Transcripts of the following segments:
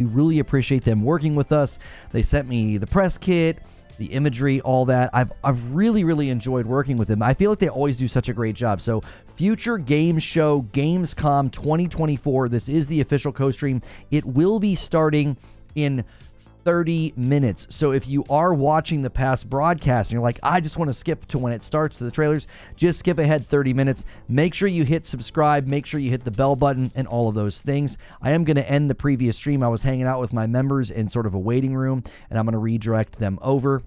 We really appreciate them working with us. They sent me the press kit, the imagery, all that. I've really, really enjoyed working with them. I feel like they always do such a great job. So Future Games Show Gamescom 2024. This is the official co-stream. It will be starting in 30 minutes. So if you are watching the past broadcast and you're like, I just want to skip to when it starts to the trailers, just skip ahead 30 minutes. Make sure you hit subscribe. Make sure you hit the bell button and all of those things. I am going to end the previous stream. I was hanging out with my members in sort of a waiting room, and I'm going to redirect them over.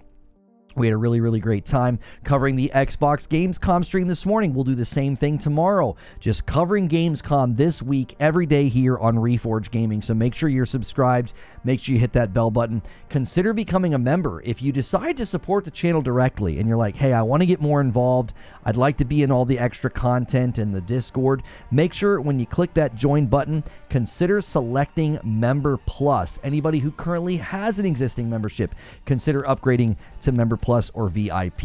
We had a really, really great time covering the Xbox Gamescom stream this morning. We'll do the same thing tomorrow. Just covering Gamescom this week, every day here on Reforge Gaming. So make sure you're subscribed. Make sure you hit that bell button. Consider becoming a member. If you decide to support the channel directly and you're like, hey, I want to get more involved, I'd like to be in all the extra content and the Discord, make sure when you click that join button, consider selecting Member Plus. Anybody who currently has an existing membership, consider upgrading to Member Plus or VIP.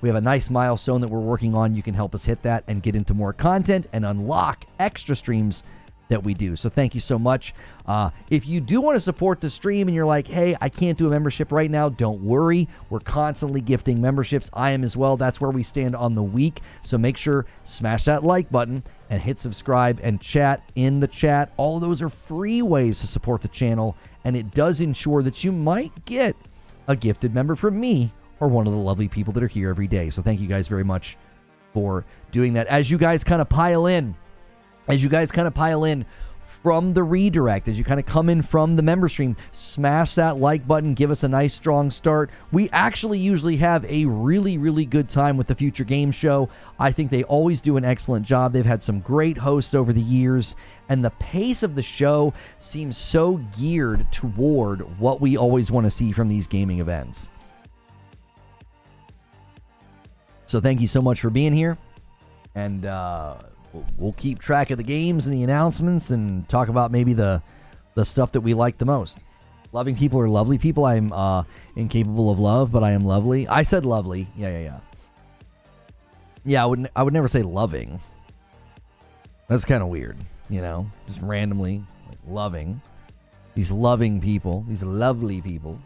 We have a nice milestone that we're working on. You can help us hit that and get into more content and unlock extra streams that we do. So thank you so much. If you do want to support the stream and you're like, hey, I can't do a membership right now, don't worry. We're constantly gifting memberships. I am as well. That's where we stand on the week. So make sure, smash that like button and hit subscribe and chat in the chat. All of those are free ways to support the channel, and it does ensure that you might get a gifted member from me or one of the lovely people that are here every day. So thank you guys very much for doing that. As you guys kind of pile in from the redirect, as you kind of come in from the member stream, smash that like button, give us a nice strong start. We actually usually have a really, really good time with the Future Game Show. I think they always do an excellent job. They've had some great hosts over the years, and the pace of the show seems so geared toward what we always want to see from these gaming events. So thank you so much for being here, and we'll keep track of the games and the announcements and talk about maybe the stuff that we like the most. Loving people are lovely people. I am incapable of love, but I am lovely. I said lovely. Yeah. Yeah, I would never say loving. That's kind of weird, you know, just randomly like loving. These loving people, these lovely people.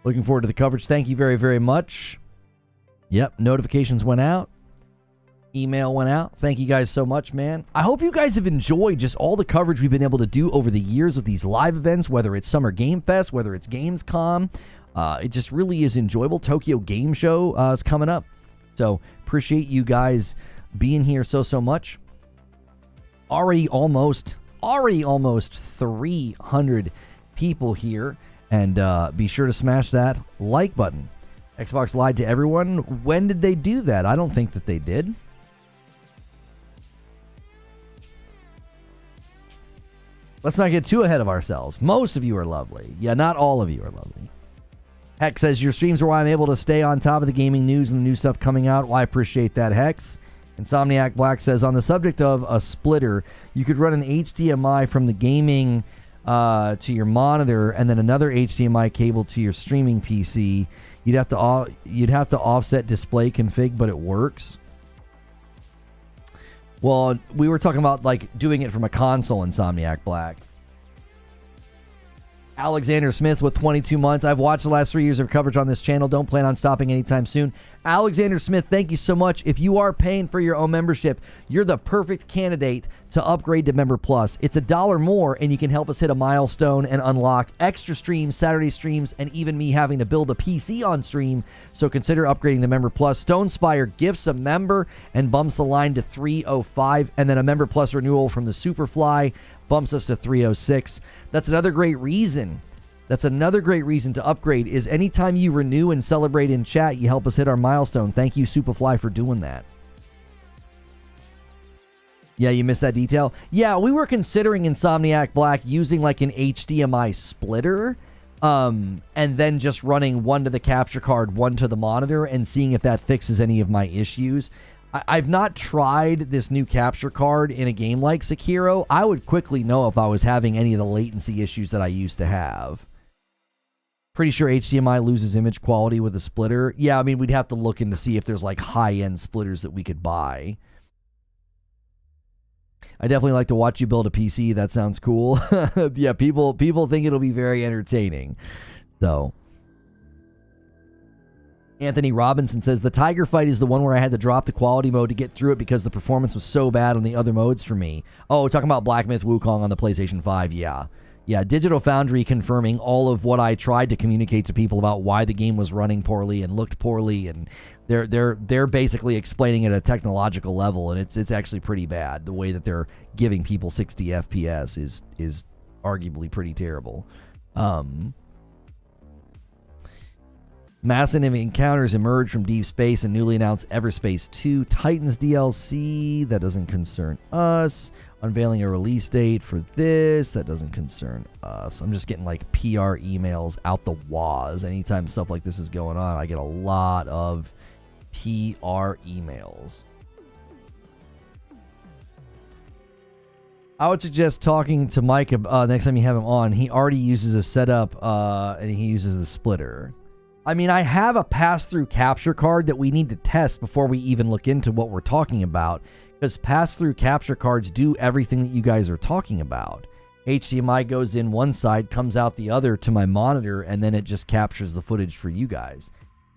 Looking forward to the coverage. Thank you very, very much. Yep, notifications went out. Email went out. Thank you guys so much, man. I hope you guys have enjoyed just all the coverage we've been able to do over the years with these live events, whether it's Summer Game Fest, whether it's Gamescom. It just really is enjoyable. Tokyo Game Show is coming up. So appreciate you guys being here so much. Already almost 300 people here. And be sure to smash that like button. Xbox lied to everyone. When did they do that? I don't think that they did. Let's not get too ahead of ourselves. Most of you are lovely. Yeah, not all of you are lovely. Hex says, your streams are why I'm able to stay on top of the gaming news and the new stuff coming out. Well, I appreciate that, Hex. Insomniac Black says, on the subject of a splitter, you could run an HDMI from the gaming to your monitor and then another HDMI cable to your streaming PC. You'd have to offset display config, but it works. Well, we were talking about like doing it from a console, Insomniac Black. Alexander Smith with 22 months. I've watched the last 3 years of coverage on this channel. Don't plan on stopping anytime soon. Alexander Smith, thank you so much. If you are paying for your own membership, you're the perfect candidate to upgrade to Member Plus. It's $1 more, and you can help us hit a milestone and unlock extra streams, Saturday streams, and even me having to build a PC on stream. So consider upgrading to Member Plus. Stone Spire gifts a member and bumps the line to 305, and then a Member Plus renewal from the Superfly bumps us to 306. That's another great reason. To upgrade is anytime you renew and celebrate in chat, you help us hit our milestone. Thank you, Superfly, for doing that. Yeah, you missed that detail? Yeah, we were considering Insomniac Black using like an HDMI splitter and then just running one to the capture card, one to the monitor, and seeing if that fixes any of my issues. I've not tried this new capture card in a game like Sekiro. I would quickly know if I was having any of the latency issues that I used to have. Pretty sure HDMI loses image quality with a splitter. Yeah, I mean, we'd have to look in to see if there's like high-end splitters that we could buy. I definitely like to watch you build a PC. That sounds cool. Yeah, people think it'll be very entertaining. So, Anthony Robinson says, the Tiger fight is the one where I had to drop the quality mode to get through it because the performance was so bad on the other modes for me. Oh, talking about Black Myth Wukong on the PlayStation 5, yeah. Yeah, Digital Foundry confirming all of what I tried to communicate to people about why the game was running poorly and looked poorly, and they're basically explaining it at a technological level, and it's actually pretty bad. The way that they're giving people 60 FPS is arguably pretty terrible. Massive encounters emerge from deep space and newly announced Everspace 2 Titans DLC. That doesn't concern us. Unveiling a release date for this. That doesn't concern us. I'm just getting like PR emails out the waz. Anytime stuff like this is going on, I get a lot of PR emails. I would suggest talking to Mike next time you have him on. He already uses a setup and he uses the splitter. I mean, I have a pass-through capture card that we need to test before we even look into what we're talking about. Because pass-through capture cards do everything that you guys are talking about. HDMI goes in one side, comes out the other to my monitor, and then it just captures the footage for you guys.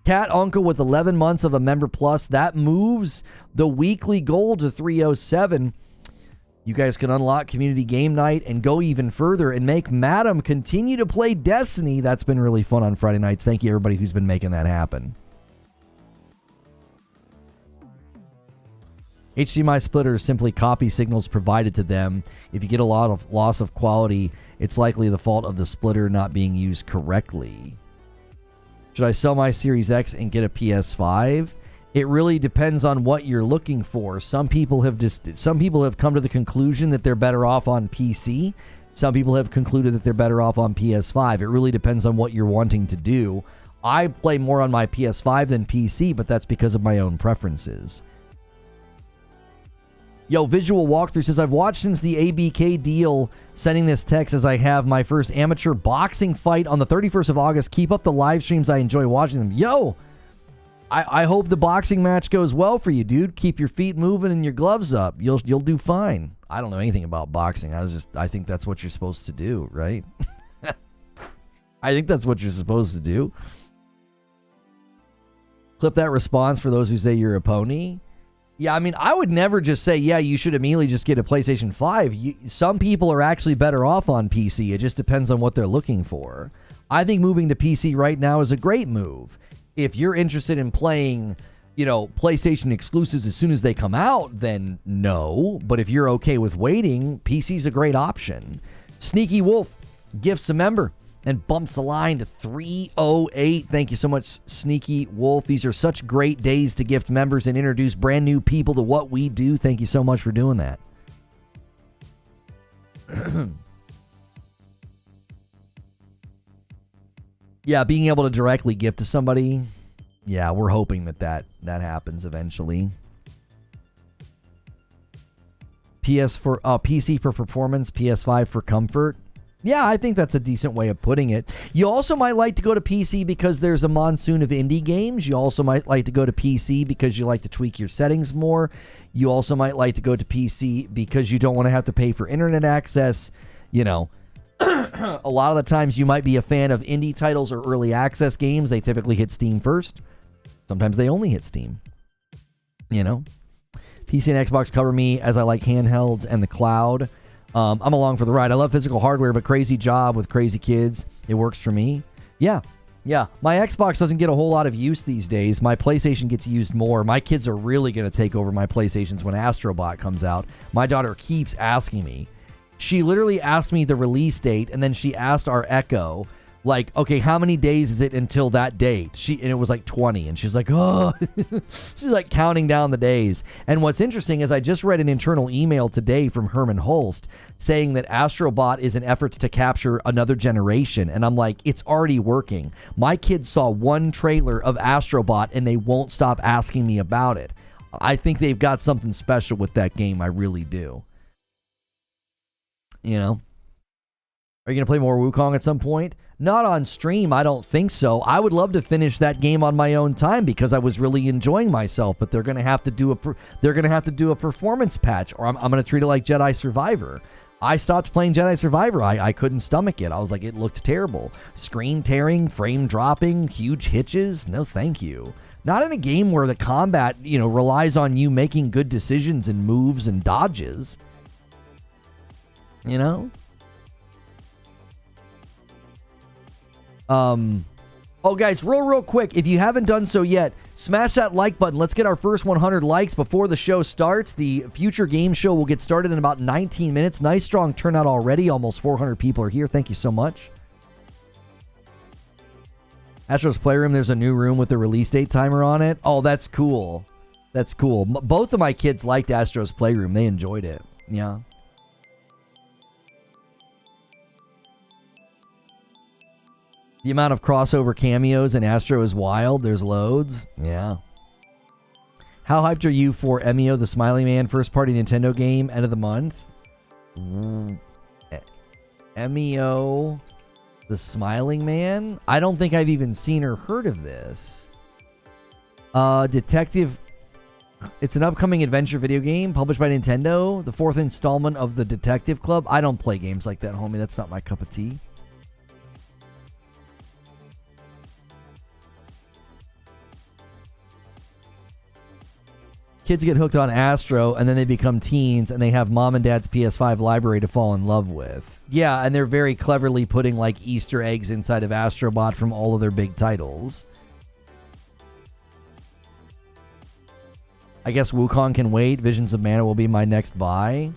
Cat Uncle with 11 months of a Member Plus. That moves the weekly goal to 307. You guys can unlock Community Game Night and go even further and make Madam continue to play Destiny. That's been really fun on Friday nights. Thank you, everybody who's been making that happen. HDMI splitters simply copy signals provided to them. If you get a lot of loss of quality, it's likely the fault of the splitter not being used correctly. Should I sell my Series X and get a PS5? It really depends on what you're looking for. Some people have come to the conclusion that they're better off on PC. Some people have concluded that they're better off on PS5. It really depends on what you're wanting to do. I play more on my PS5 than PC, but that's because of my own preferences. Yo, Visual Walkthrough says, I've watched since the ABK deal, sending this text as I have my first amateur boxing fight on the 31st of August. Keep up the live streams. I enjoy watching them. Yo, I hope the boxing match goes well for you, dude. Keep your feet moving and your gloves up. You'll do fine. I don't know anything about boxing. I think that's what you're supposed to do, right? I think that's what you're supposed to do. Clip that response for those who say you're a pony. Yeah, I mean, I would never just say, yeah, you should immediately just get a PlayStation 5. Some people are actually better off on PC. It just depends on what they're looking for. I think moving to PC right now is a great move. If you're interested in playing, PlayStation exclusives as soon as they come out, then no. But if you're okay with waiting, PC's a great option. Sneaky Wolf gifts a member and bumps the line to 308. Thank you so much, Sneaky Wolf. These are such great days to gift members and introduce brand new people to what we do. Thank you so much for doing that. Yeah, being able to directly gift to somebody. Yeah, we're hoping that happens eventually. PC for performance, PS5 for comfort. Yeah, I think that's a decent way of putting it. You also might like to go to PC because there's a monsoon of indie games. You also might like to go to PC because you like to tweak your settings more. You also might like to go to PC because you don't want to have to pay for internet access. A lot of the times you might be a fan of indie titles or early access games. They typically hit Steam first. Sometimes they only hit Steam. PC and Xbox cover me as I like handhelds and the cloud. I'm along for the ride. I love physical hardware, but crazy job with crazy kids. It works for me. Yeah. My Xbox doesn't get a whole lot of use these days. My PlayStation gets used more. My kids are really going to take over my PlayStations when Astrobot comes out. My daughter keeps asking me. She literally asked me the release date, and then she asked our Echo, like, okay, how many days is it until that date? And it was like 20, and she's like, oh, she's like counting down the days. And what's interesting is I just read an internal email today from Herman Holst saying that Astrobot is an effort to capture another generation, and I'm like, it's already working. My kids saw one trailer of Astrobot, and they won't stop asking me about it. I think they've got something special with that game. I really do. Are you going to play more Wukong at some point? Not on stream, I don't think so. I would love to finish that game on my own time because I was really enjoying myself, but they're going to have to do a performance patch, or I'm going to treat it like Jedi Survivor. I stopped playing Jedi Survivor. I couldn't stomach it. I was like, it looked terrible. Screen tearing, frame dropping, huge hitches. No, thank you. Not in a game where the combat, relies on you making good decisions and moves and dodges. Oh, guys, real quick, if you haven't done so yet, smash that like button. Let's get our first 100 likes before the show starts. The future game show will get started in about 19 minutes. Nice, strong turnout already. Almost 400 people are here. Thank you so much. Astro's Playroom, there's a new room with a release date timer on it. Oh, that's cool. That's cool. Both of my kids liked Astro's Playroom. They enjoyed it. Yeah. The amount of crossover cameos in Astro is wild. There's loads. Yeah. How hyped are you for Emio, the Smiley Man, first-party Nintendo game, end of the month? Emio, the Smiling Man? I don't think I've even seen or heard of this. Detective... It's an upcoming adventure video game published by Nintendo. The 4th installment of the Detective Club. I don't play games like that, homie. That's not my cup of tea. Kids get hooked on Astro, and then they become teens, and they have mom and dad's PS5 library to fall in love with. Yeah, and they're very cleverly putting, like, Easter eggs inside of Astrobot from all of their big titles. I guess Wukong can wait. Visions of Mana will be my next buy.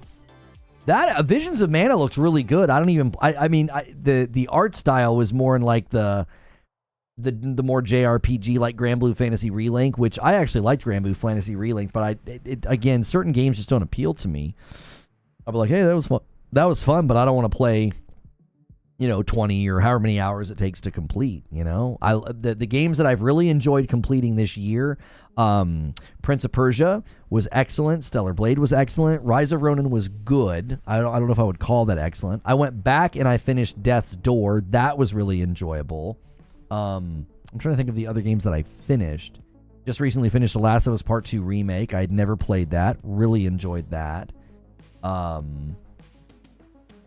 That Visions of Mana looks really good. The art style was more in, like, the more JRPG like Granblue Fantasy Relink, which I actually liked Granblue Fantasy Relink, but again, certain games just don't appeal to me. I'll be like, hey, that was fun, but I don't want to play, 20 or however many hours it takes to complete, The games that I've really enjoyed completing this year, Prince of Persia was excellent, Stellar Blade was excellent, Rise of Ronin was good. I don't know if I would call that excellent. I went back and I finished Death's Door. That was really enjoyable. I'm trying to think of the other games that I finished. Just recently finished The Last of Us Part 2 Remake. I'd never played that. Really enjoyed that. I'm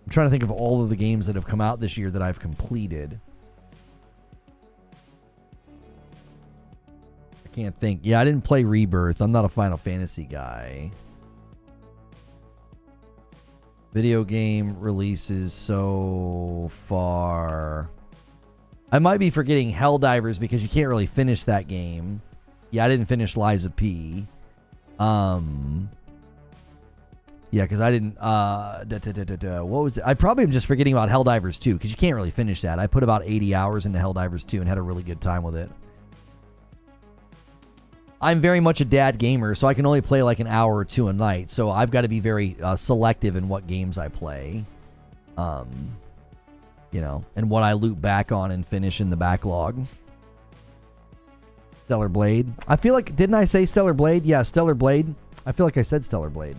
trying to think of all of the games that have come out this year that I've completed. I can't think. Yeah, I didn't play Rebirth. I'm not a Final Fantasy guy. Video game releases so far... I might be forgetting Helldivers because you can't really finish that game. Yeah, I didn't finish Lies of P. Yeah, because I didn't... what was it? I probably am just forgetting about Helldivers 2 because you can't really finish that. I put about 80 hours into Helldivers 2 and had a really good time with it. I'm very much a dad gamer, so I can only play like an hour or two a night. So I've got to be very selective in what games I play. And what I loop back on and finish in the backlog. Stellar Blade. I feel like, didn't I say Stellar Blade? Yeah, Stellar Blade. I feel like I said Stellar Blade.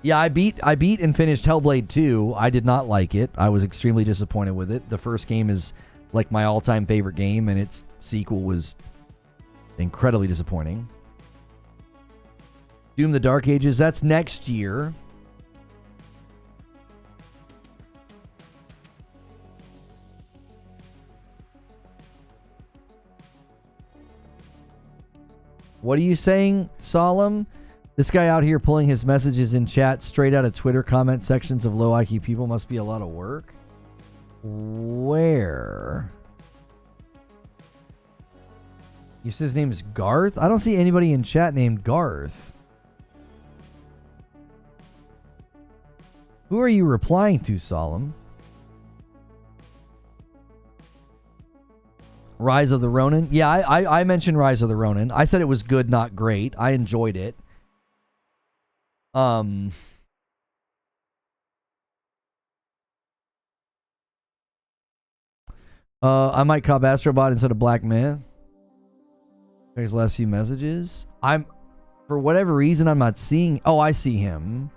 Yeah, I beat and finished Hellblade 2. I did not like it. I was extremely disappointed with it. The first game is like my all-time favorite game, and its sequel was incredibly disappointing. Doom the Dark Ages, that's next year. What are you saying, Solemn? This guy out here pulling his messages in chat straight out of Twitter comment sections of low IQ people must be a lot of work. Where? You said his name is Garth? I don't see anybody in chat named Garth. Who are you replying to, Solemn? Rise of the Ronin? Yeah, I mentioned Rise of the Ronin. I said it was good, not great. I enjoyed it. I might cop Astrobot instead of Black Myth. There's last few messages. For whatever reason, I'm not seeing... Oh, I see him.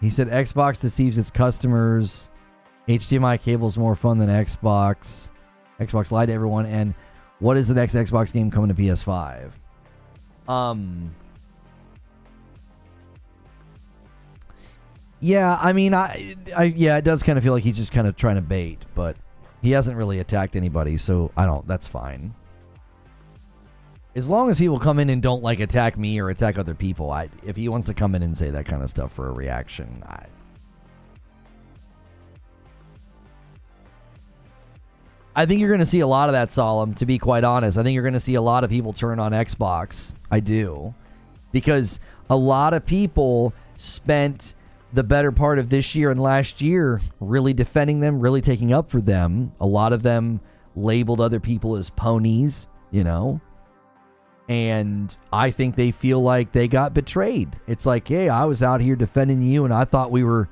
He said Xbox deceives its customers. HDMI cable is more fun than Xbox. Xbox lied to everyone. And what is the next Xbox game coming to PS5? Yeah, I mean, yeah, it does kind of feel like he's just kind of trying to bait, but he hasn't really attacked anybody, so that's fine. As long as people come in and don't like attack me or attack other people, if he wants to come in and say that kind of stuff for a reaction, I think you're going to see a lot of that, Solemn, to be quite honest. I think you're going to see a lot of people turn on Xbox. I do. Because a lot of people spent the better part of this year and last year really defending them, really taking up for them. A lot of them labeled other people as ponies, you know? And I think they feel like they got betrayed. It's like, hey, I was out here defending you and I thought we were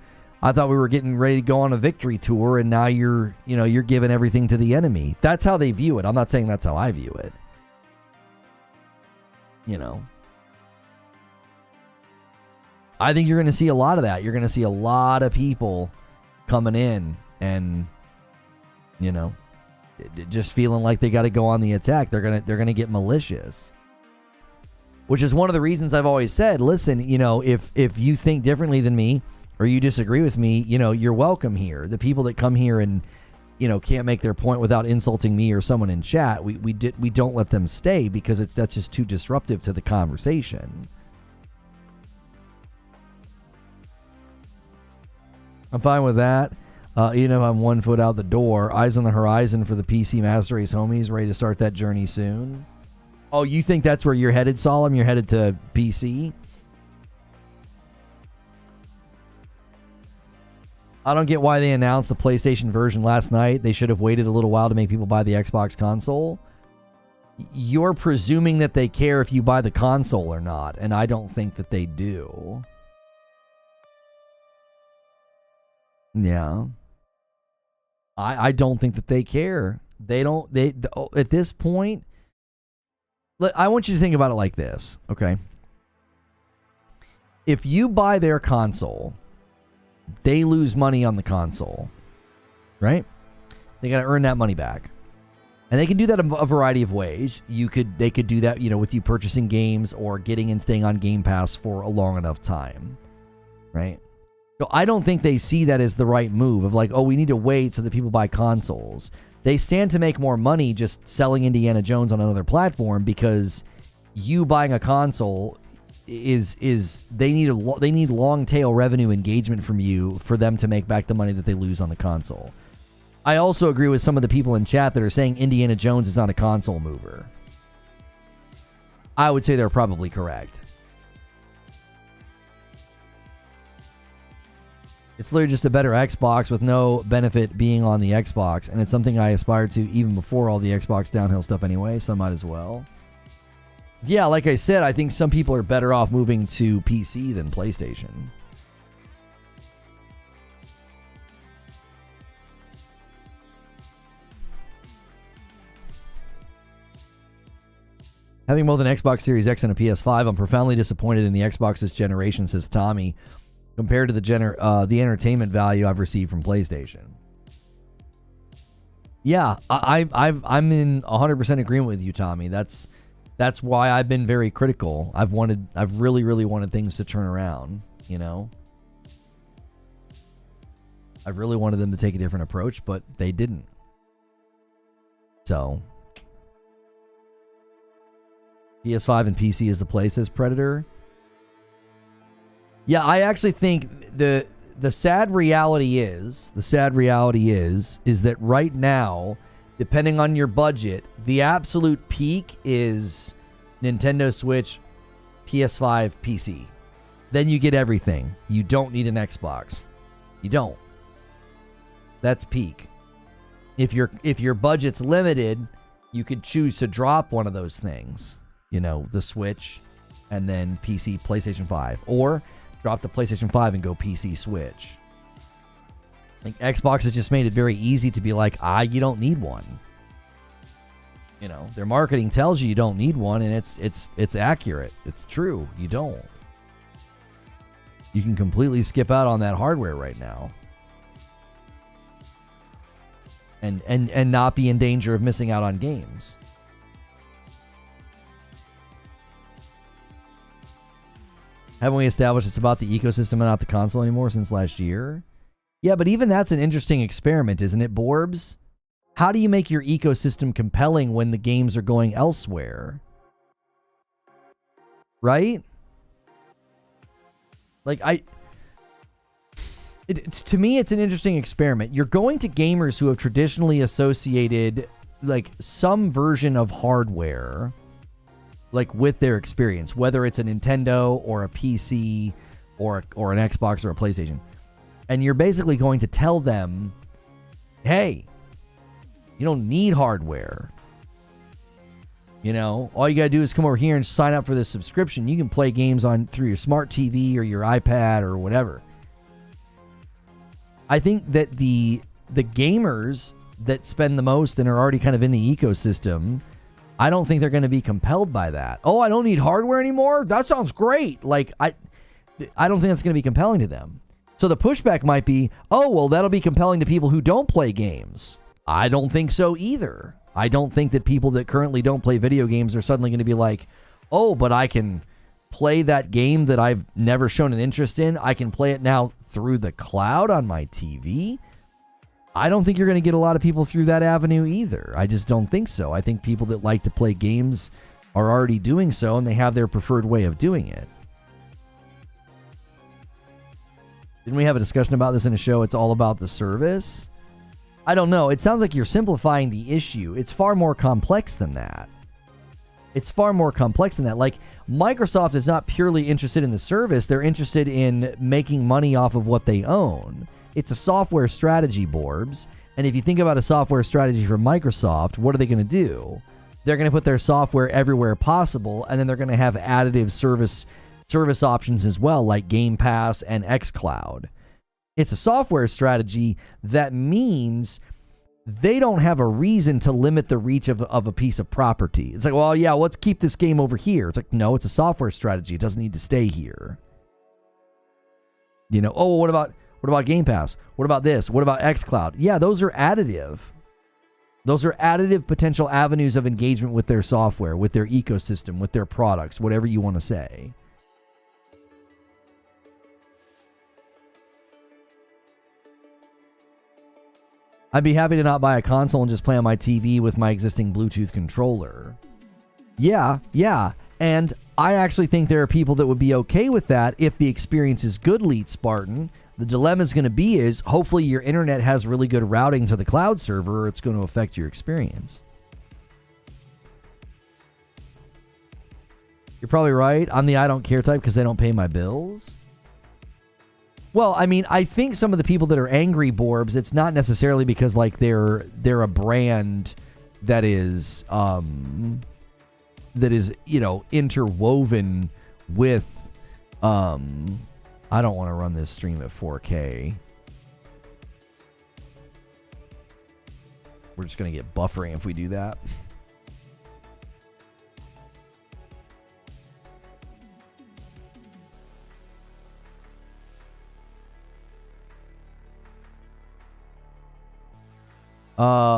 getting ready to go on a victory tour, and now you're giving everything to the enemy. That's how they view it. I'm not saying that's how I view it. You know. I think you're going to see a lot of that. You're going to see a lot of people coming in and, you know, just feeling like they got to go on the attack. They're going to get malicious. Which is one of the reasons I've always said, listen, you know, if you think differently than me, or you disagree with me, you know, you're welcome here. The people that come here and, you know, can't make their point without insulting me or someone in chat, we don't let them stay because that's just too disruptive to the conversation. I'm fine with that. Even if I'm 1 foot out the door, eyes on the horizon for the PC Master Race homies, ready to start that journey soon. Oh, you think that's where you're headed, Solemn? You're headed to PC? I don't get why they announced the PlayStation version last night. They should have waited a little while to make people buy the Xbox console. You're presuming that they care if you buy the console or not, and I don't think that they do. Yeah. I don't think that they care. They at this point, I want you to think about it like this, okay? If you buy their console, they lose money on the console, right? They got to earn that money back. And they can do that in a variety of ways. They could do that, you know, with you purchasing games or getting and staying on Game Pass for a long enough time, right? So I don't think they see that as the right move of like, oh, we need to wait so that people buy consoles. They stand to make more money just selling Indiana Jones on another platform because you buying a console they need long tail revenue engagement from you for them to make back the money that they lose on the console. I also agree with some of the people in chat that are saying Indiana Jones is not a console mover. I would say they're probably correct. It's literally just a better Xbox with no benefit being on the Xbox, and it's something I aspired to even before all the Xbox downhill stuff anyway, so I might as well. Yeah, like I said, I think some people are better off moving to PC than PlayStation. Having both an Xbox Series X and a PS5, I'm profoundly disappointed in the Xbox this generation, says Tommy, compared to the entertainment value I've received from PlayStation. Yeah, I'm in 100% agreement with you, Tommy. That's why I've been very critical. I've really, really wanted things to turn around, you know? I really wanted them to take a different approach, but they didn't. So, PS5 and PC is the place, says Predator. Yeah, I actually think the sad reality is that right now, depending on your budget, the absolute peak is Nintendo Switch, PS5, PC. Then you get everything. You don't need an Xbox. You don't. That's peak. If your budget's limited, you could choose to drop one of those things. You know, the Switch and then PC, PlayStation 5. Or drop the PlayStation 5 and go PC, Switch. Like, Xbox has just made it very easy to be like, you don't need one. You know, their marketing tells you don't need one, and it's accurate. It's true. You don't. You can completely skip out on that hardware right now. And not be in danger of missing out on games. Haven't we established it's about the ecosystem and not the console anymore since last year? Yeah, but even that's an interesting experiment, isn't it, Borbs? How do you make your ecosystem compelling when the games are going elsewhere? Right? Like, to me, it's an interesting experiment. You're going to gamers who have traditionally associated, like, some version of hardware, like, with their experience, whether it's a Nintendo or a PC or an Xbox or a PlayStation. And you're basically going to tell them, hey, you don't need hardware. You know, all you got to do is come over here and sign up for this subscription. You can play games through your smart TV or your iPad or whatever. I think that the gamers that spend the most and are already kind of in the ecosystem, I don't think they're going to be compelled by that. Oh, I don't need hardware anymore? That sounds great. Like, I don't think that's going to be compelling to them. So the pushback might be, oh, well, that'll be compelling to people who don't play games. I don't think so either. I don't think that people that currently don't play video games are suddenly going to be like, oh, but I can play that game that I've never shown an interest in. I can play it now through the cloud on my TV. I don't think you're going to get a lot of people through that avenue either. I just don't think so. I think people that like to play games are already doing so, and they have their preferred way of doing it. Didn't we have a discussion about this in a show? It's all about the service. I don't know. It sounds like you're simplifying the issue. It's far more complex than that. Like, Microsoft is not purely interested in the service. They're interested in making money off of what they own. It's a software strategy, Borbs. And if you think about a software strategy for Microsoft, what are they going to do? They're going to put their software everywhere possible, and then they're going to have additive service options as well, like Game Pass and xCloud. It's a software strategy that means they don't have a reason to limit the reach of a piece of property. It's like, well, yeah, let's keep this game over here. It's like, no, it's a software strategy. It doesn't need to stay here. You know, oh, what about Game Pass? What about this? What about xCloud? Yeah, those are additive. Those are additive potential avenues of engagement with their software, with their ecosystem, with their products, whatever you want to say. I'd be happy to not buy a console and just play on my TV with my existing Bluetooth controller. Yeah. And I actually think there are people that would be okay with that if the experience is good, Leet Spartan. The dilemma is going to be is hopefully your internet has really good routing to the cloud server, or it's going to affect your experience. You're probably right. I'm the I don't care type because they don't pay my bills. Well, I mean, I think some of the people that are angry, Borbs, it's not necessarily because like they're a brand that is you know, interwoven with I don't want to run this stream at 4K. We're just going to get buffering if we do that.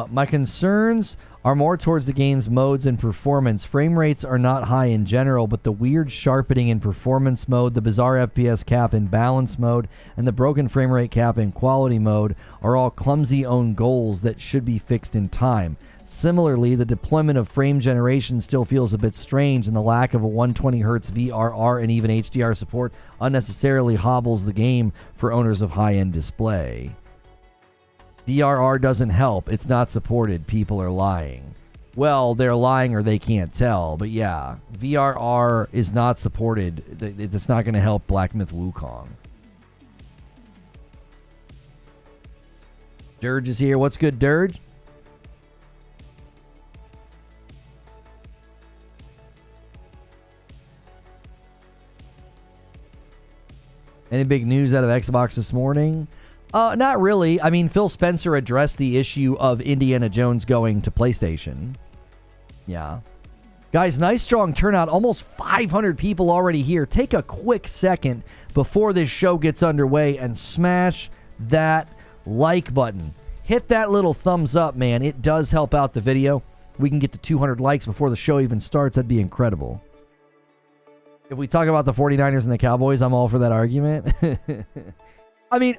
My concerns are more towards the game's modes and performance. Frame rates are not high in general, but the weird sharpening in performance mode, the bizarre FPS cap in balance mode, and the broken frame rate cap in quality mode are all clumsy own goals that should be fixed in time. Similarly, the deployment of frame generation still feels a bit strange, and the lack of a 120Hz VRR and even HDR support unnecessarily hobbles the game for owners of high-end display. VRR doesn't help. It's not supported. People are lying. Well, they're lying or they can't tell. But yeah, VRR is not supported. It's not going to help Black Myth Wukong. Dirge is here. What's good, Dirge? Any big news out of Xbox this morning? Not really. I mean, Phil Spencer addressed the issue of Indiana Jones going to PlayStation. Yeah. Guys, nice strong turnout. Almost 500 people already here. Take a quick second before this show gets underway and smash that like button. Hit that little thumbs up, man. It does help out the video. We can get to 200 likes before the show even starts. That'd be incredible. If we talk about the 49ers and the Cowboys, I'm all for that argument. I mean,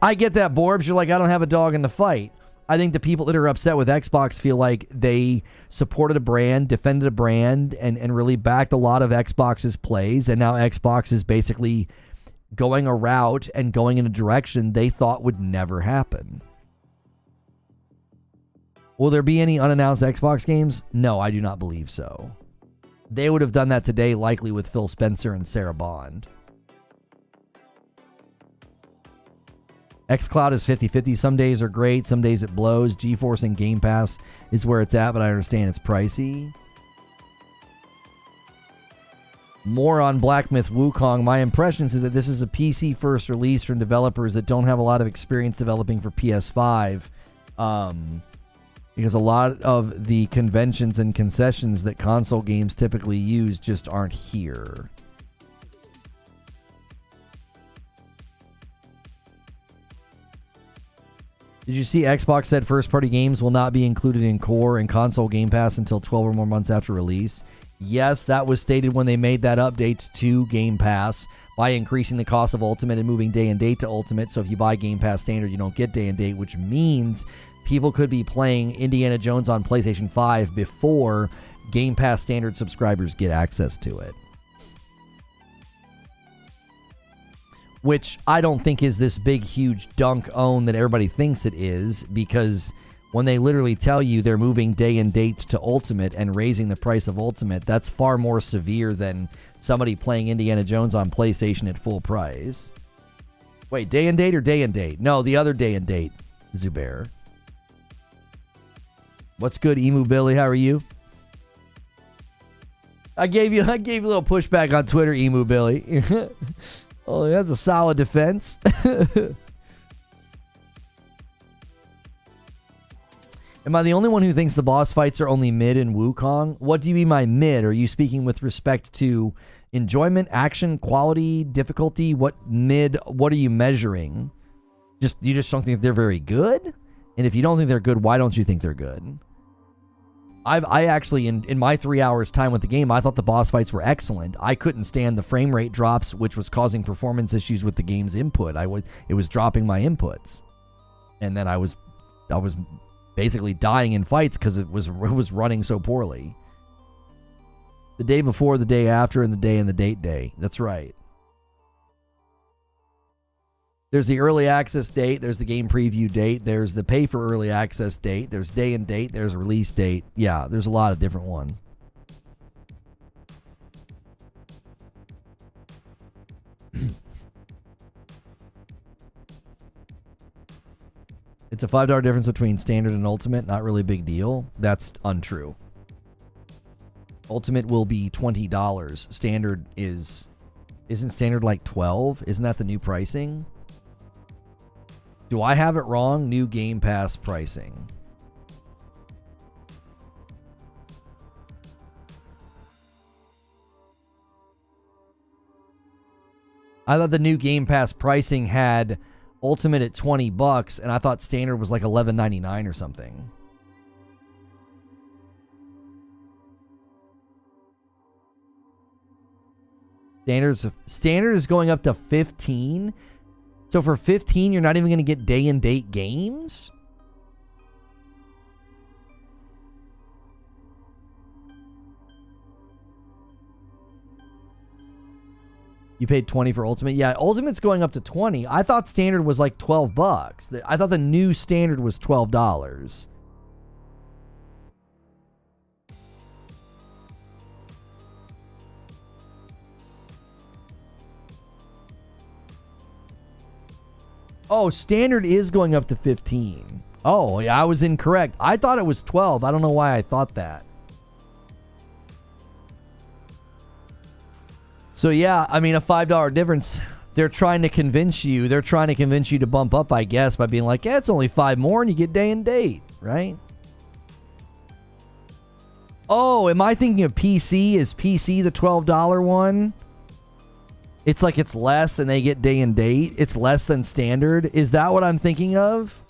I get that, Borbs. You're like, I don't have a dog in the fight. I think the people that are upset with Xbox feel like they supported a brand, defended a brand, and really backed a lot of Xbox's plays, and now Xbox is basically going a route and going in a direction they thought would never happen. Will there be any unannounced Xbox games? No, I do not believe so. They would have done that today, likely with Phil Spencer and Sarah Bond. xCloud is 50-50. Some days are great, some days it blows. GeForce and Game Pass is where it's at, but I understand it's pricey. More on Black Myth Wukong. My impressions is that this is a PC first release from developers that don't have a lot of experience developing for PS5. Because a lot of the conventions and concessions that console games typically use just aren't here. Did you see Xbox said first-party games will not be included in core and console Game Pass until 12 or more months after release? Yes, that was stated when they made that update to Game Pass by increasing the cost of Ultimate and moving day and date to Ultimate. So if you buy Game Pass Standard, you don't get day and date, which means people could be playing Indiana Jones on PlayStation 5 before Game Pass Standard subscribers get access to it. Which I don't think is this big, huge dunk own that everybody thinks it is, because when they literally tell you they're moving day and dates to Ultimate and raising the price of Ultimate, that's far more severe than somebody playing Indiana Jones on PlayStation at full price. Wait, day and date or day and date? No, the other day and date, Zubair. What's good, Emu Billy? How are you? I gave you a little pushback on Twitter, Emu Billy. Oh, that's a solid defense. Am I the only one who thinks the boss fights are only mid in Wukong? What do you mean by mid? Are you speaking with respect to enjoyment, action, quality, difficulty? What are you measuring? You just don't think they're very good? And if you don't think they're good, why don't you think they're good? I actually, in my 3 hours time with the game, I thought the boss fights were excellent. I couldn't stand the frame rate drops, which was causing performance issues with the game's input. It was dropping my inputs. And then I was basically dying in fights because it was running so poorly. The day before, the day after, and the date day. That's right. There's the early access date, there's the game preview date, there's the pay for early access date, there's day and date, there's release date. Yeah, there's a lot of different ones. It's a $5 difference between standard and ultimate, not really a big deal. That's untrue. Ultimate will be $20. Standard isn't standard like $12? Isn't that the new pricing? Do I have it wrong? New Game Pass pricing. I thought the new Game Pass pricing had Ultimate at $20, and I thought Standard was like $11.99 or something. Standard is going up to $15. So for $15, you're not even going to get day and date games? You paid $20 for Ultimate? Yeah, Ultimate's going up to $20. I thought Standard was like $12. I thought the new Standard was $12. Oh, Standard is going up to $15. Oh, yeah, I was incorrect. I thought it was $12. I don't know why I thought that. So, yeah, I mean, a $5 difference. They're trying to convince you. They're trying to convince you to bump up, I guess, by being like, yeah, it's only $5 more and you get day and date, right? Oh, am I thinking of PC? Is PC the $12 one? It's like it's less and they get day and date. It's less than standard. Is that what I'm thinking of?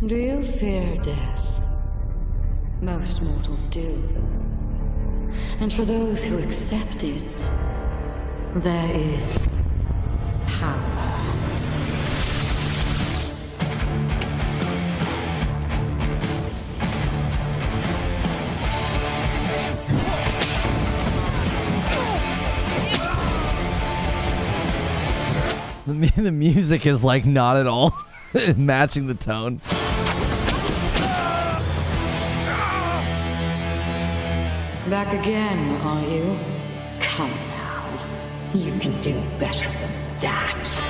Do you fear death? Most mortals do. And for those who accept it, there is power. The music is like not at all matching the tone. Back again, are you? Come now. You can do better than that.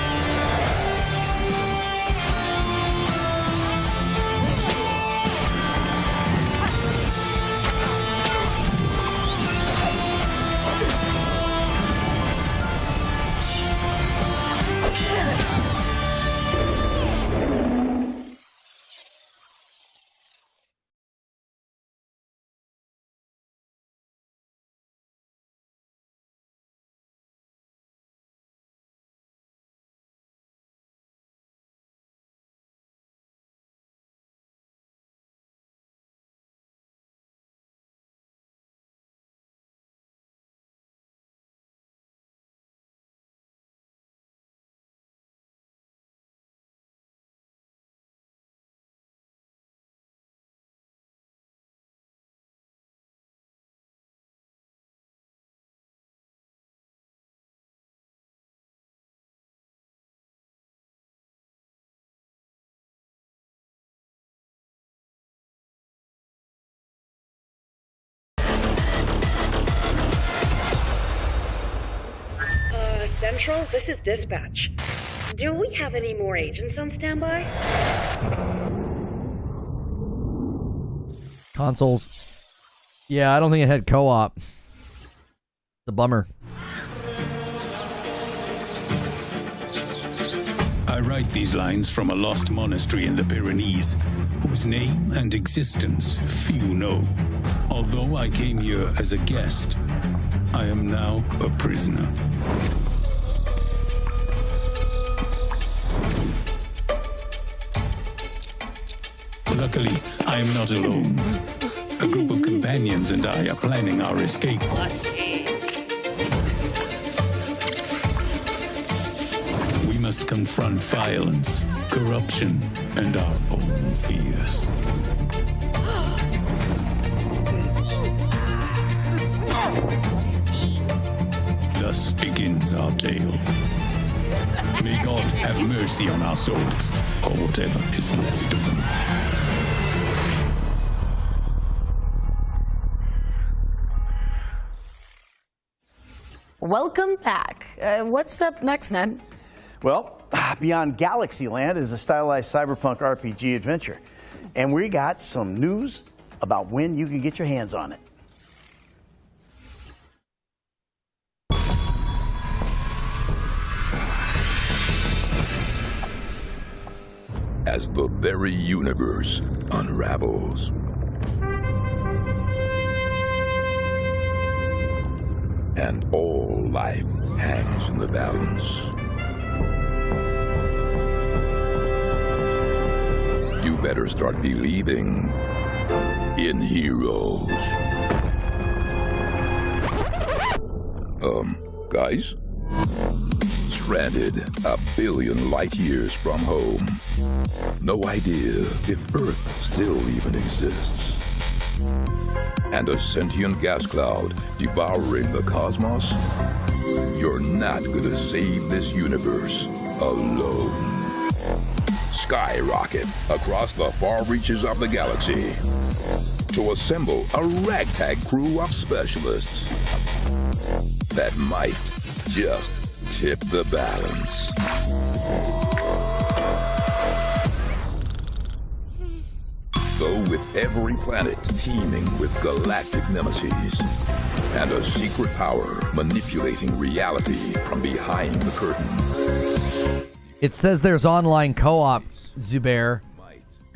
Central, this is dispatch. Do we have any more agents on standby? Consoles. Yeah, I don't think it had co-op. It's a bummer. I write these lines from a lost monastery in the Pyrenees, whose name and existence few know. Although I came here as a guest, I am now a prisoner. Luckily, I am not alone. A group of companions and I are planning our escape. We must confront violence, corruption, and our own fears. Thus begins our tale. May God have mercy on our souls, or whatever is left of them. Welcome back. What's up next, Ned? Well, Beyond Galaxyland is a stylized cyberpunk RPG adventure. And we got some news about when you can get your hands on it. As the very universe unravels, and all life hangs in the balance, you better start believing in heroes. Guys? Stranded a billion light years from home. No idea if Earth still even exists. And a sentient gas cloud devouring the cosmos? You're not gonna save this universe alone. Skyrocket across the far reaches of the galaxy to assemble a ragtag crew of specialists that might just tip the balance. So with every planet teeming with galactic nemesis and a secret power manipulating reality from behind the curtain. It says there's online co-op, Zubair.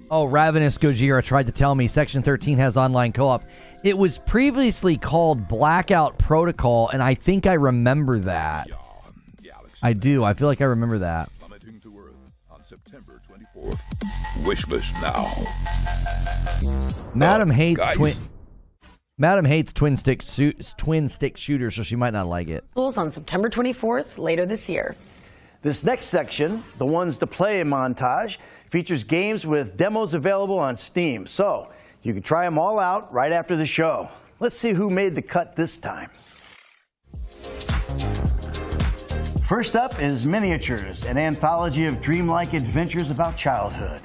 Oh, Ravenous Gojira tried to tell me Section 13 has online co-op. It was previously called Blackout Protocol, and I think I remember that. I do. I feel like I remember that. On September 24th. Wishlist now. Madam hates guys. Madam hates twin stick shooters, so she might not like it. Schools on September 24th, later this year. This next section, the ones to play montage, features games with demos available on Steam. So you can try them all out right after the show. Let's see who made the cut this time. First up is Miniatures, an anthology of dreamlike adventures about childhood.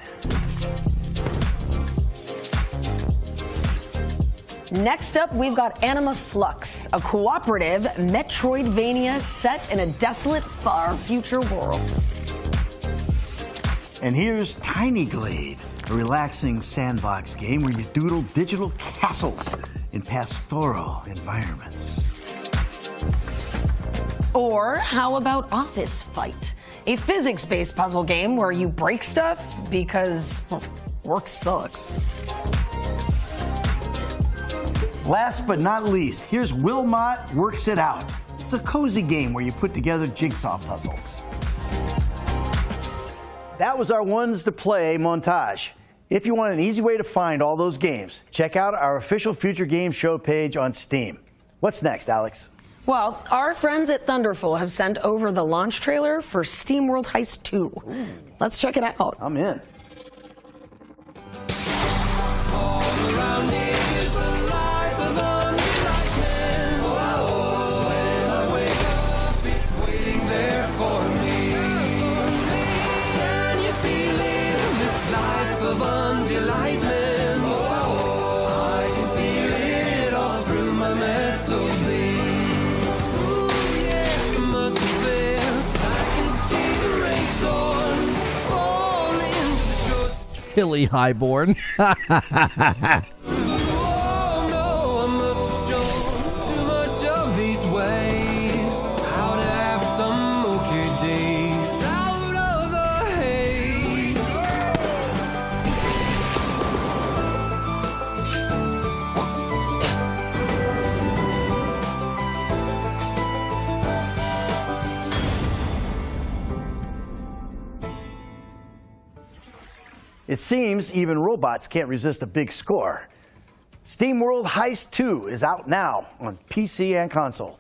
Next up, we've got Anima Flux, a cooperative Metroidvania set in a desolate, far future world. And here's Tiny Glade, a relaxing sandbox game where you doodle digital castles in pastoral environments. Or how about Office Fight, a physics-based puzzle game where you break stuff because work sucks. Last but not least, here's Wilmot Works It Out. It's a cozy game where you put together jigsaw puzzles. That was our ones to play montage. If you want an easy way to find all those games, check out our official Future Games Show page on Steam. What's next, Alex? Well, our friends at Thunderful have sent over the launch trailer for SteamWorld Heist 2. Ooh. Let's check it out. I'm in. Hilly Highborn. It seems even robots can't resist a big score. SteamWorld Heist 2 is out now on PC and console.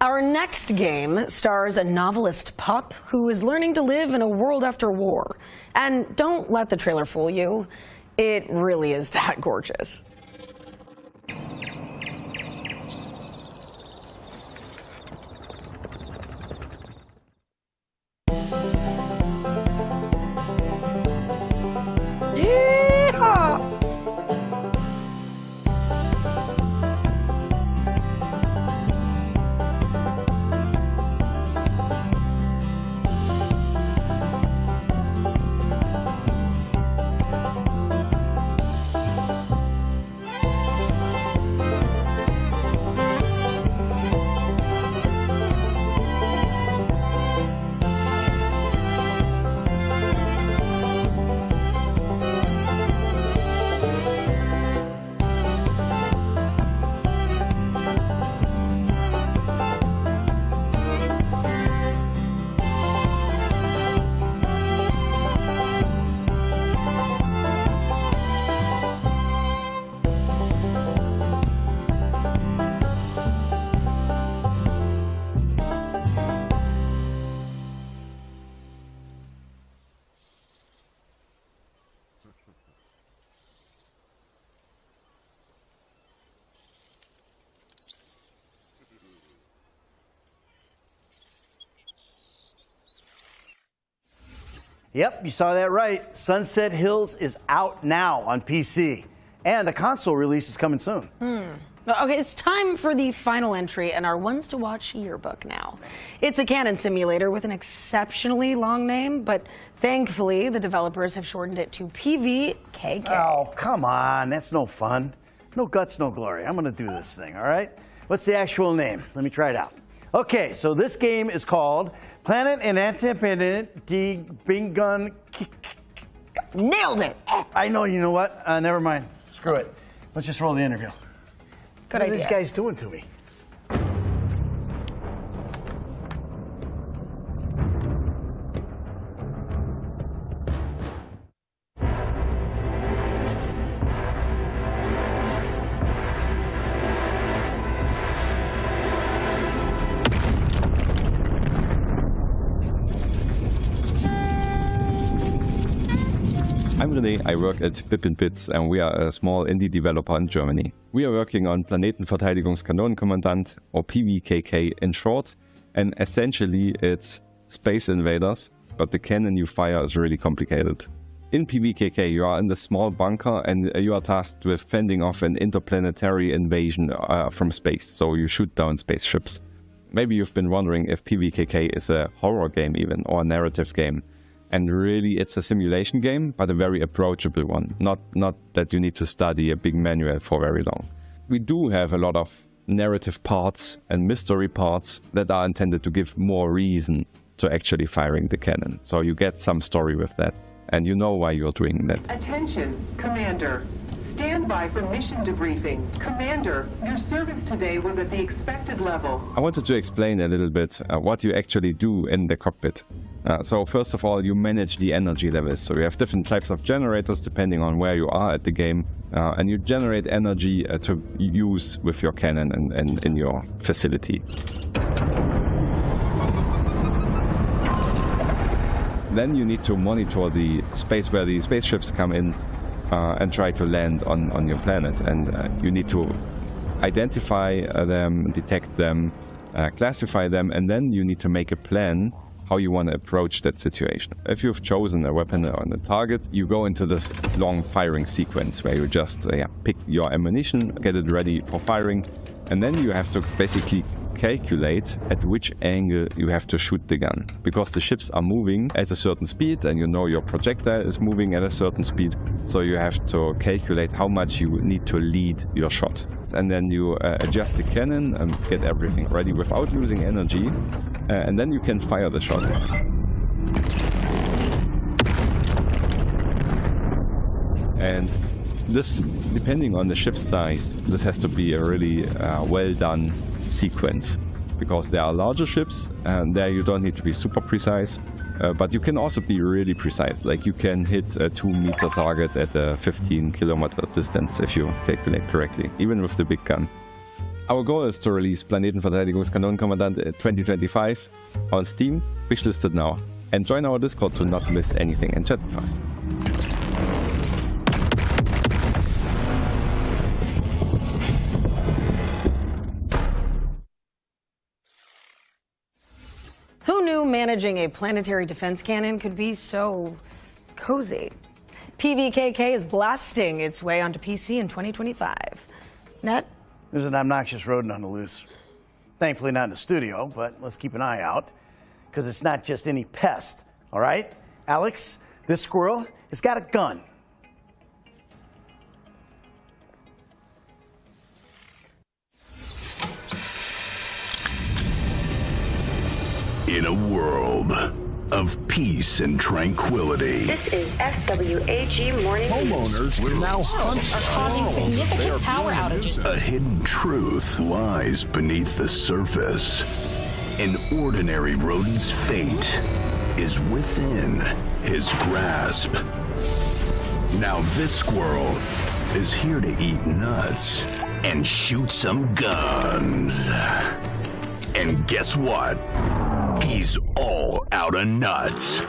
Our next game stars a novelist pup who is learning to live in a world after war. And don't let the trailer fool you. It really is that gorgeous. Yep, you saw that right. Sunset Hills is out now on PC. And a console release is coming soon. Okay, it's time for the final entry in our Ones to Watch yearbook now. It's a cannon simulator with an exceptionally long name, but thankfully the developers have shortened it to PVKK. Oh, come on. That's no fun. No guts, no glory. I'm going to do this thing, all right? What's the actual name? Let me try it out. Okay, so this game is called Planet and Independent Bingun. Nailed it! I know, you know what? Never mind. Screw it. Let's just roll the interview. Good What idea. are these guys doing to me? I'm René, I work at Bip & Bits and we are a small indie developer in Germany. We are working on Planetenverteidigungskanonenkommandant, or PVKK in short, and essentially it's Space Invaders, but the cannon you fire is really complicated. In PVKK you are in the small bunker and you are tasked with fending off an interplanetary invasion from space, so you shoot down spaceships. Maybe you've been wondering if PVKK is a horror game even, or a narrative game. And really it's a simulation game, but a very approachable one. Not that you need to study a big manual for very long. We do have a lot of narrative parts and mystery parts that are intended to give more reason to actually firing the cannon. So you get some story with that, and you know why you're doing that. Attention, Commander. Stand by for mission debriefing. Commander, your service today was at the expected level. I wanted to explain a little bit what you actually do in the cockpit. So first of all, you manage the energy levels. So you have different types of generators depending on where you are at the game. And you generate energy to use with your cannon and in your facility. Then you need to monitor the space where the spaceships come in and try to land on your planet. And you need to identify them, detect them, classify them, and then you need to make a plan how you want to approach that situation. If you've chosen a weapon on a target, you go into this long firing sequence where you just pick your ammunition, get it ready for firing, and then you have to basically calculate at which angle you have to shoot the gun. Because the ships are moving at a certain speed and you know your projectile is moving at a certain speed, so you have to calculate how much you need to lead your shot. And then you adjust the cannon and get everything ready without losing energy, and then you can fire the shot. And this, depending on the ship's size, this has to be a really well done sequence, because there are larger ships and there you don't need to be super precise, but you can also be really precise. Like you can hit a 2-meter target at a 15-kilometer distance if you calculate correctly, even with the big gun. Our goal is to release Planetenverteidigungskanonenkommandant 2025 on Steam, wishlisted now, and join our Discord to not miss anything and chat with us. Who knew managing a planetary defense cannon could be so cozy? PVKK is blasting its way onto PC in 2025. Net? There's an obnoxious rodent on the loose. Thankfully not in the studio, but let's keep an eye out, because it's not just any pest, all right? Alex, this squirrel has got a gun. In a world of peace and tranquility, This is SWAG Morning homeowners will now hunt are causing significant power outages. A hidden truth lies beneath the surface. An ordinary rodent's fate is within his grasp. Now this squirrel is here to eat nuts and shoot some guns. And guess what? He's all out of nuts.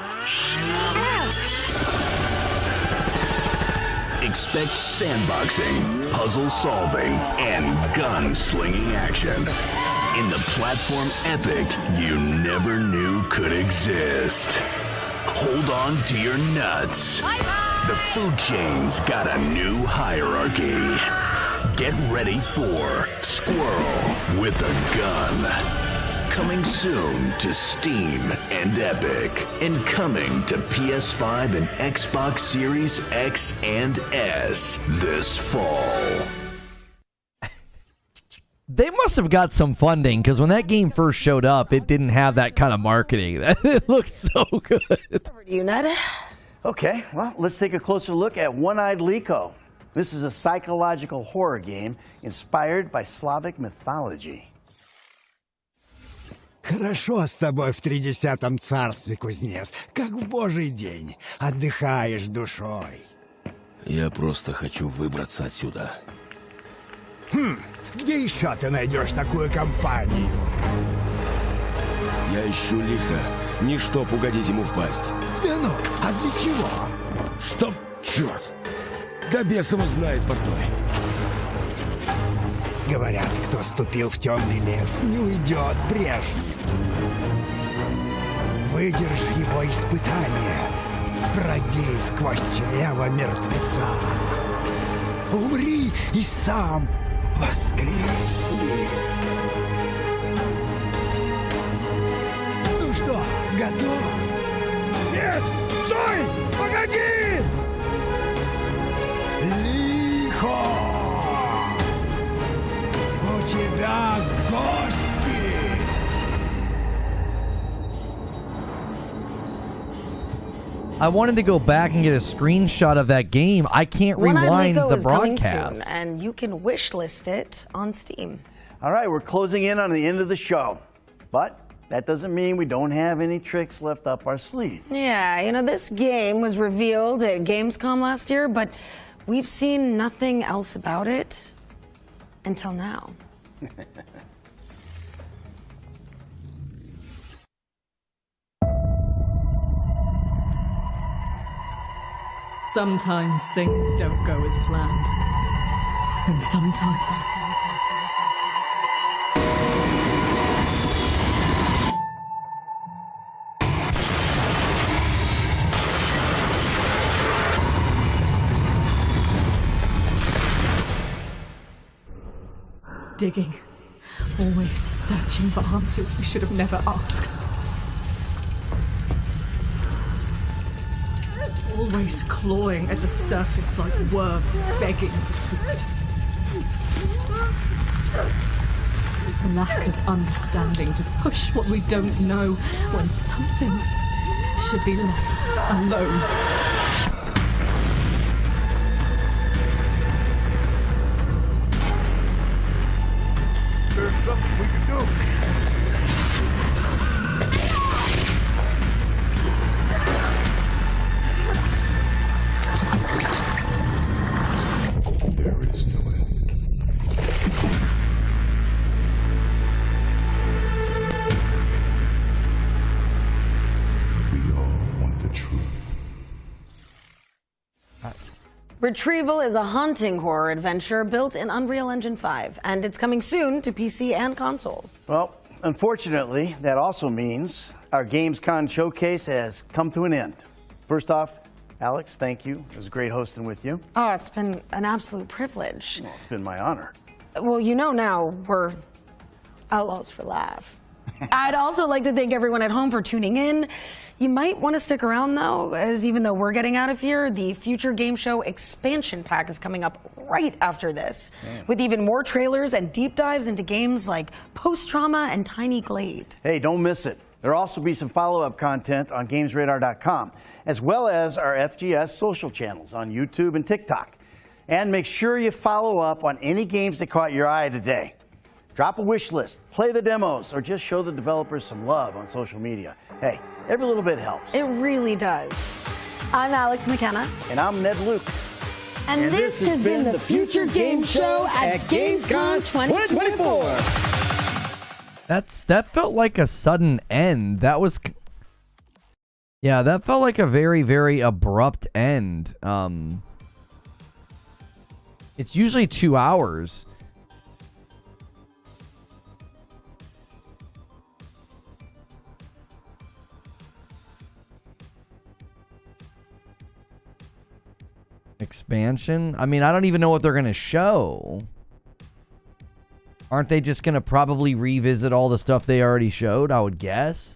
Expect sandboxing, puzzle solving, and gun-slinging action in the platform epic you never knew could exist. Hold on to your nuts. The food chain's got a new hierarchy. Get ready for Squirrel with a Gun. Coming soon to Steam and Epic, and coming to PS5 and Xbox Series X and S this fall. They must have got some funding, because when that game first showed up, it didn't have that kind of marketing. It looks so good. Over to you, Ned. Okay, well, let's take a closer look at One-Eyed Liko. This is a psychological horror game inspired by Slavic mythology. Хорошо с тобой в 30-м царстве, кузнец, как в божий день. Отдыхаешь душой. Я просто хочу выбраться отсюда. Где еще ты найдешь такую компанию? Я ищу лихо, не чтоб угодить ему в пасть. Да ну, а для чего? Чтоб Черт! Да бес его знает, портной. Говорят, кто ступил в темный лес, не уйдет прежним. Выдержи его испытание. Пройди сквозь чрево мертвеца. Умри и сам воскресни. Ну что, готов? Нет! Стой! Погоди! Лихо! У тебя гости! I wanted to go back and get a screenshot of that game. I can't rewind the broadcast. Soon, and you can wish list it on Steam. All right, we're closing in on the end of the show. But that doesn't mean we don't have any tricks left up our sleeve. Yeah, you know, this game was revealed at Gamescom last year, but we've seen nothing else about it until now. Sometimes things don't go as planned. And sometimes... Digging. Always searching for answers we should have never asked. Always clawing at the surface like worms begging for food. The lack of understanding to push what we don't know when something should be left alone. There's something we can do. There is no end. We all want the truth. Retrieval is a haunting horror adventure built in Unreal Engine 5, and it's coming soon to PC and consoles. Well, unfortunately, that also means our Gamescom showcase has come to an end. First off, Alex, thank you. It was great hosting with you. Oh, it's been an absolute privilege. Well, it's been my honor. Well, you know now we're outlaws for laugh. I'd also like to thank everyone at home for tuning in. You might want to stick around, though, as even though we're getting out of here, the Future Game Show expansion pack is coming up right after this, with even more trailers and deep dives into games like Post-Trauma and Tiny Glade. Hey, don't miss it. There'll also be some follow-up content on GamesRadar.com, as well as our FGS social channels on YouTube and TikTok. And make sure you follow up on any games that caught your eye today. Drop a wish list, play the demos, or just show the developers some love on social media. Hey, every little bit helps. It really does. I'm Alex McKenna. And I'm Ned Luke. And this has been the Future Game Show at Gamescom 2024. That felt like a sudden end. That was... Yeah, that felt like a very, very abrupt end. It's usually 2 hours. Expansion? I mean, I don't even know what they're going to show. Aren't they just going to probably revisit all the stuff they already showed, I would guess?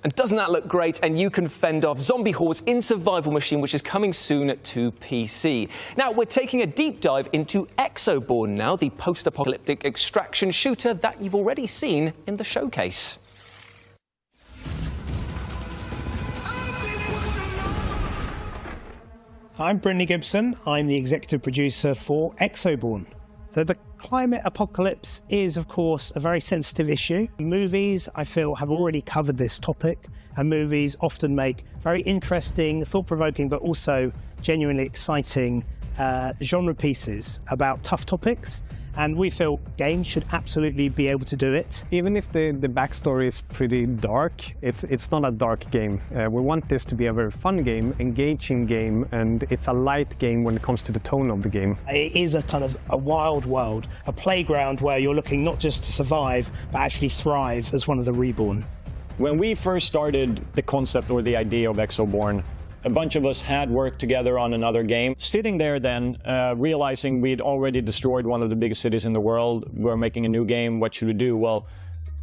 And doesn't that look great? And you can fend off zombie hordes in Survival Machine, which is coming soon to PC. Now, we're taking a deep dive into Exoborn now, the post-apocalyptic extraction shooter that you've already seen in the showcase. I'm Brindley Gibson. I'm the executive producer for Exoborn. So the climate apocalypse is, of course, a very sensitive issue. Movies, I feel, have already covered this topic, and movies often make very interesting, thought-provoking, but also genuinely exciting genre pieces about tough topics. And we feel games should absolutely be able to do it. Even if the backstory is pretty dark, it's not a dark game. We want this to be a very fun game, engaging game, and it's a light game when it comes to the tone of the game. It is a kind of a wild world, a playground where you're looking not just to survive, but actually thrive as one of the reborn. When we first started the concept or the idea of Exoborn, a bunch of us had worked together on another game. Sitting there then, realizing we'd already destroyed one of the biggest cities in the world, we're making a new game, what should we do? Well,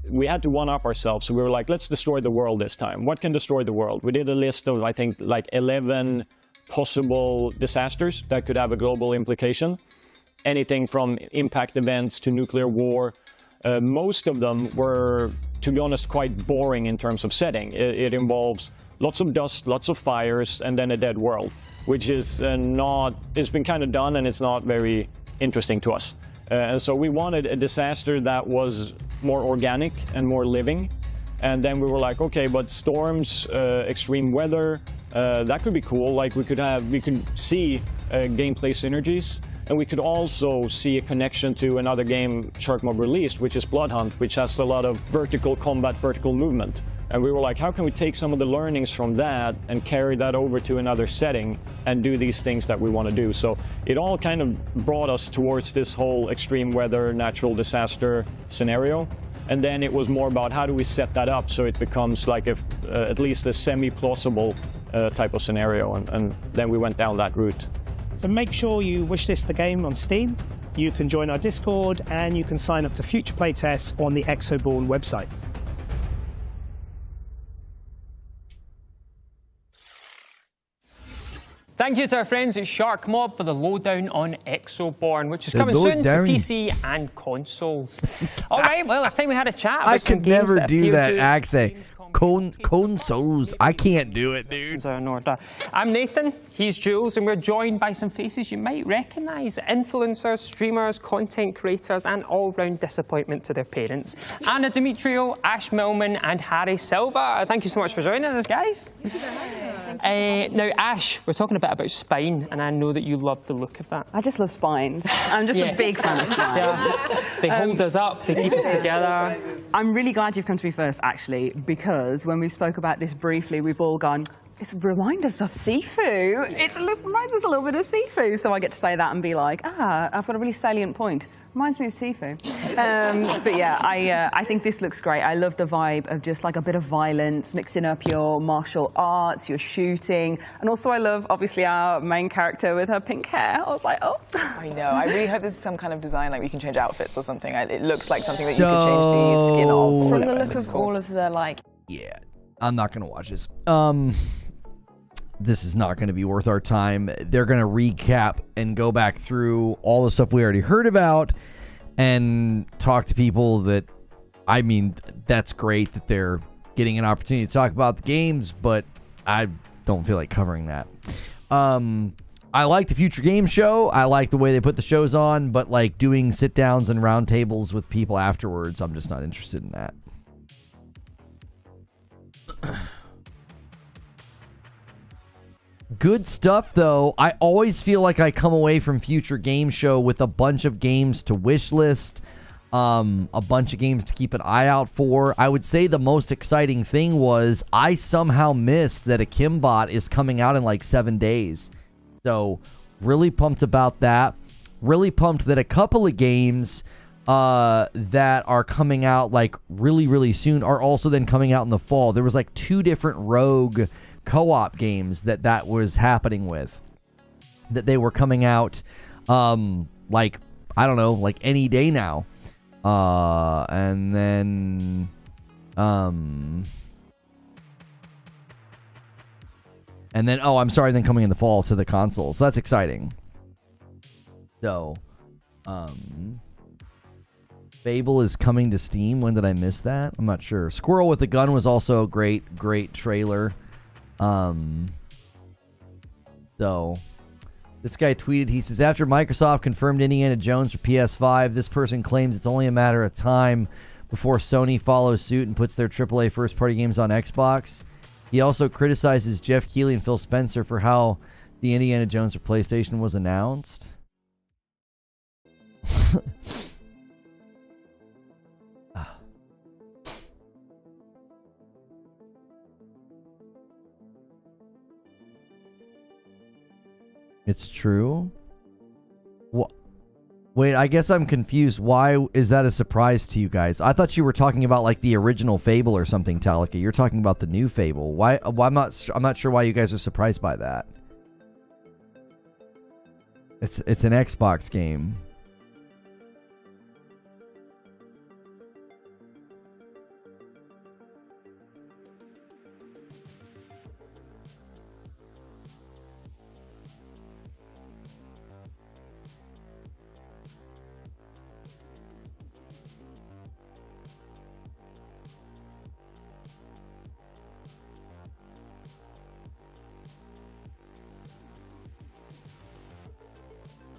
we had to one-up ourselves, so we were like, let's destroy the world this time. What can destroy the world? We did a list of, I think, like 11 possible disasters that could have a global implication. Anything from impact events to nuclear war. Most of them were, to be honest, quite boring in terms of setting. It involves lots of dust, lots of fires, and then a dead world, which is it's been kind of done and it's not very interesting to us. And so we wanted a disaster that was more organic and more living. And then we were like, okay, but storms, extreme weather, that could be cool. Like we could see gameplay synergies. And we could also see a connection to another game Shark Mob released, which is Bloodhunt, which has a lot of vertical combat, vertical movement. And we were like, how can we take some of the learnings from that and carry that over to another setting and do these things that we want to do? So it all kind of brought us towards this whole extreme weather, natural disaster scenario. And then it was more about how do we set that up so it becomes like at least a semi-plausible type of scenario. And then we went down that route. So make sure you wishlist the game on Steam. You can join our Discord and you can sign up to future playtests on the Exoborn website. Thank you to our friends at Shark Mob for the lowdown on Exoborn, which is coming soon to PC and consoles. All right, well, it's time we had a chat about I some could games never that do appeal that to accent. Consoles. I can't do it, dude. I'm Nathan, he's Jules, and we're joined by some faces you might recognise. Influencers, streamers, content creators, and all-round disappointment to their parents. Anna Demetrio, Ash Millman, and Harry Silva. Thank you so much for joining us, guys. Now, Ash, we're talking a bit about spine, and I know that you love the look of that. I just love spines. I'm just a big fan of spines. They hold us up, they keep us together. I'm really glad you've come to me first, actually, because when we spoke about this briefly, we've all gone, it reminds us of Sifu. It reminds us a little bit of Sifu. So I get to say that and be like, I've got a really salient point. Reminds me of Sifu. But yeah, I think this looks great. I love the vibe of just like a bit of violence, mixing up your martial arts, your shooting. And also I love, obviously, our main character with her pink hair. I was like, oh. I know. I really hope this is some kind of design, like we can change outfits or something. It looks like something that you could change the skin of. From the look of all of the, like... Yeah, I'm not going to watch this. This is not going to be worth our time. They're going to recap and go back through all the stuff we already heard about and talk to people that, I mean, that's great that they're getting an opportunity to talk about the games, but I don't feel like covering that. I like the Future Game Show. I like the way they put the shows on, but like doing sit downs and roundtables with people afterwards, I'm just not interested in that. Good stuff, though. I always feel like I come away from Future Game Show with a bunch of games to wish list, a bunch of games to keep an eye out for. I would say the most exciting thing was I somehow missed that Akimbot is coming out in like 7 days. So really pumped about that. Really pumped that a couple of games that are coming out like really, really soon are also then coming out in the fall. There was like 2 different Rogue co-op games that was happening with, that they were coming out like, I don't know, like any day now. And then And then, oh, I'm sorry, then coming in the fall to the console. So that's exciting. So, Fable is coming to Steam. When did I miss that? I'm not sure. Squirrel with the Gun was also a great trailer. So, this guy tweeted, he says, after Microsoft confirmed Indiana Jones for PS5, this person claims it's only a matter of time before Sony follows suit and puts their AAA first-party games on Xbox. He also criticizes Jeff Keighley and Phil Spencer for how the Indiana Jones for PlayStation was announced. It's true? What? Wait, I guess I'm confused. Why is that a surprise to you guys? I thought you were talking about like the original Fable or something, Talika. You're talking about the new Fable. Why I'm not sure why you guys are surprised by that. It's an Xbox game.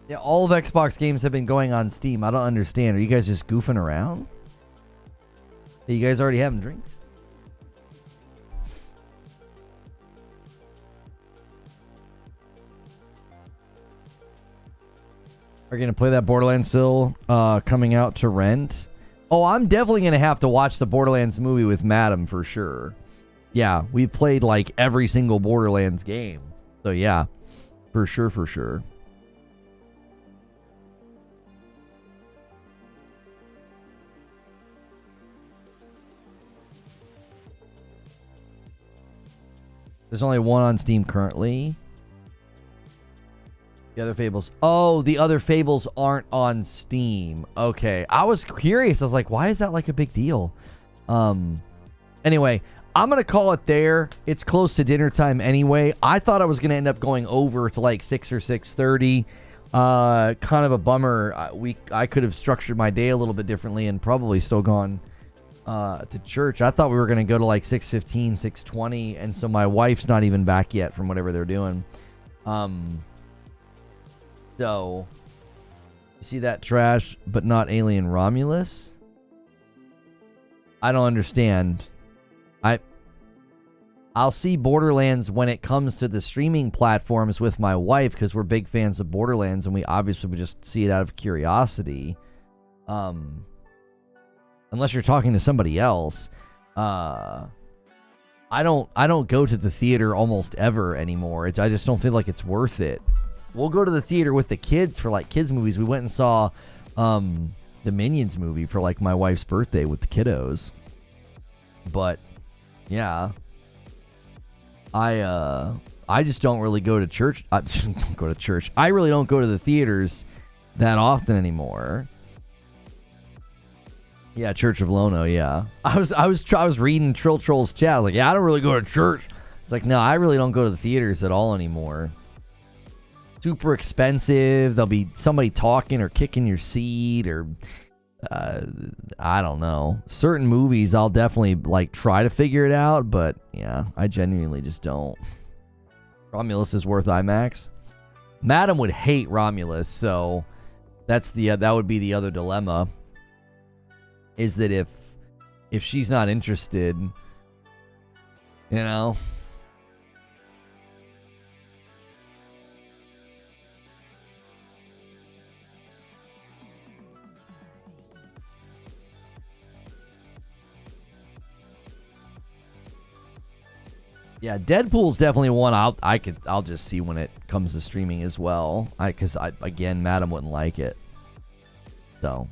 Yeah, all of Xbox games have been going on Steam. I don't understand. Are you guys just goofing around? Are you guys already having drinks? Are you going to play that Borderlands still coming out to rent? Oh, I'm definitely going to have to watch the Borderlands movie with Madam for sure. Yeah, we played like every single Borderlands game. So yeah, for sure, for sure. There's only one on Steam currently. The other Fables. Oh, the other Fables aren't on Steam. Okay. I was curious. I was like, why is that like a big deal? Anyway, I'm going to call it there. It's close to dinner time anyway. I thought I was going to end up going over to like 6 or 6:30. Kind of a bummer. I could have structured my day a little bit differently and probably still gone to church. I thought we were going to go to like 6:15, 6:20, and so my wife's not even back yet from whatever they're doing. So you see that trash, but not Alien Romulus? I don't understand. I'll see Borderlands when it comes to the streaming platforms with my wife because we're big fans of Borderlands and we obviously would just see it out of curiosity. Unless you're talking to somebody else. I don't go to the theater almost ever anymore. I just don't feel like it's worth it. We'll go to the theater with the kids for like kids movies. We went and saw the Minions movie for like my wife's birthday with the kiddos. But yeah, I just don't really go to church. I don't go to church. I really don't go to the theaters that often anymore. Yeah, Church of Lono, yeah. I was reading Trill Troll's chat. I was like, yeah, I don't really go to church. It's like, no, I really don't go to the theaters at all anymore. Super expensive. There'll be somebody talking or kicking your seat or I don't know. Certain movies I'll definitely like try to figure it out, but yeah, I genuinely just don't. Romulus is worth IMAX. Madam would hate Romulus, so that would be the other dilemma. Is that if she's not interested, you know. Yeah, Deadpool's definitely one I'll just see when it comes to streaming as well. Because again, Madam wouldn't like it. So.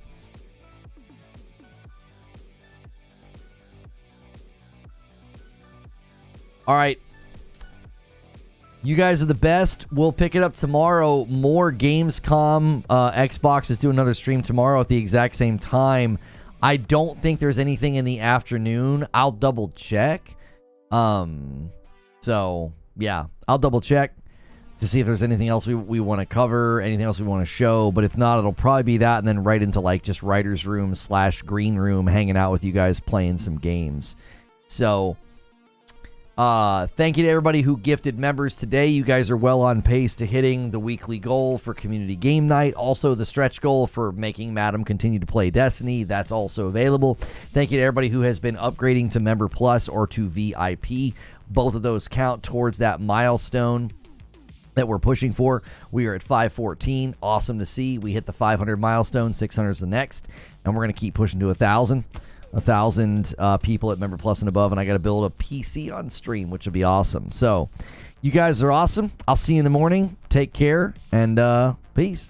All right. You guys are the best. We'll pick it up tomorrow. More Gamescom. Xbox is doing another stream tomorrow at the exact same time. I don't think there's anything in the afternoon. I'll double check. So yeah, I'll double check to see if there's anything else we want to cover, anything else we want to show. But if not, it'll probably be that, and then right into like just writer's room / green room, hanging out with you guys, playing some games. So thank you to everybody who gifted members today. You guys are well on pace to hitting the weekly goal for community game night. Also the stretch goal for making Madam continue to play Destiny. That's also available. Thank you to everybody who has been upgrading to Member Plus or to VIP. Both of those count towards that milestone that we're pushing for. We are at 514. Awesome to see. We hit the 500 milestone. 600 is the next. And we're going to keep pushing to 1,000. 1,000 people at Member Plus and above. And I got to build a PC on stream, which would be awesome. So you guys are awesome. I'll see you in the morning. Take care and peace.